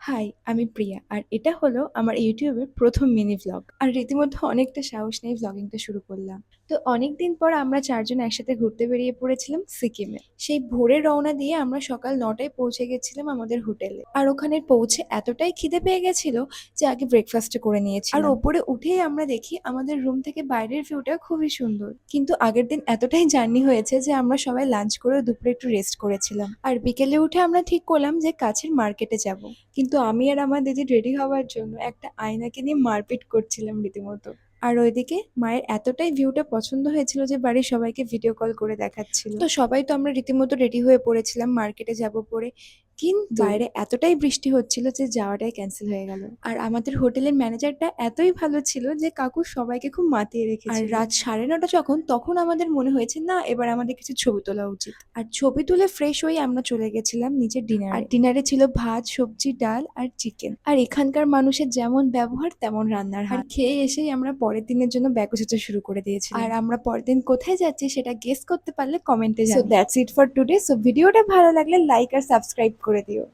High, আমি প্রিয়া। আর এটা হলো আমার ইউটিউবের ১ম মিনি ভ্লগ। আর রীতিমতো অনেকটা সাহস নিয়ে ভ্লগিংটা শুরু করলাম। তো অনেকদিন পর আমরা ৪ জন একসাথে ঘুরতে বেরিয়ে পড়েছিলাম সিকিমে। সেই ভোরে রওনা দিয়ে আমরা সকাল ৯ টায় পৌঁছে গেছিলাম আমাদের হোটেলে। আর ওখানে পৌঁছে এতটাই খিদে পেয়ে গেছিল যে আগে ব্রেকফাস্টটা করে নিয়েছিলাম। আর ওপরে উঠেই আমরা দেখি আমাদের রুম থেকে বাইরের ভিউটা খুবই সুন্দর। কিন্তু আগের দিন এতটাই জার্নি হয়েছে যে আমরা সবাই লাঞ্চ করে দুপুরে একটু রেস্ট করেছিলাম। আর বিকেলে উঠে আমরা ঠিক করলাম যে কাছের মার্কেটে যাব। কিন্তু আমি আর আমার দিদি রেডি হওয়ার জন্য একটা আয়নাকে নিয়ে মারপিট করছিলাম রীতিমতো। আর ওইদিকে মায়ের এতটাই ভিউটা পছন্দ হয়েছিল যে বাড়ির সবাইকে ভিডিও কল করে দেখাচ্ছিল। তো সবাই তো আমরা রীতিমতো রেডি হয়ে পড়েছিলাম মার্কেটে যাব বলে। কিন্তু বাইরে এতটাই বৃষ্টি হচ্ছিল যে যাওয়াটাই ক্যান্সেল হয়ে গেল। আর আমাদের হোটেলের ম্যানেজারটা এতই ভালো ছিল যে কাকু সবাইকে খুব মাতিয়ে রেখেছিল। আর রাত 9:30 তখন আমাদের মনে হয়েছে না এবার আমাদের কিছু ছবি তোলা উচিত। আর ছবি তুলে ফ্রেশ হয়ে আমরা চলে গেছিলাম নিচের ডিনারে। আর ডিনারে ছিল ভাত, সবজি, ডাল আর চিকেন। আর এখানকার মানুষের যেমন ব্যবহার তেমন রান্নার হাত। আর খেয়ে এসেই আমরা পরের দিনের জন্য ব্যাগ গোছাতে শুরু করে দিয়েছিলাম। আর আমরা পরের দিন কোথায় যাচ্ছি সেটা গেস করতে পারলে কমেন্টে জানাও। So that's it for today. So ভিডিওটা ভালো লাগলে লাইক আর সাবস্ক্রাইব করে দিও।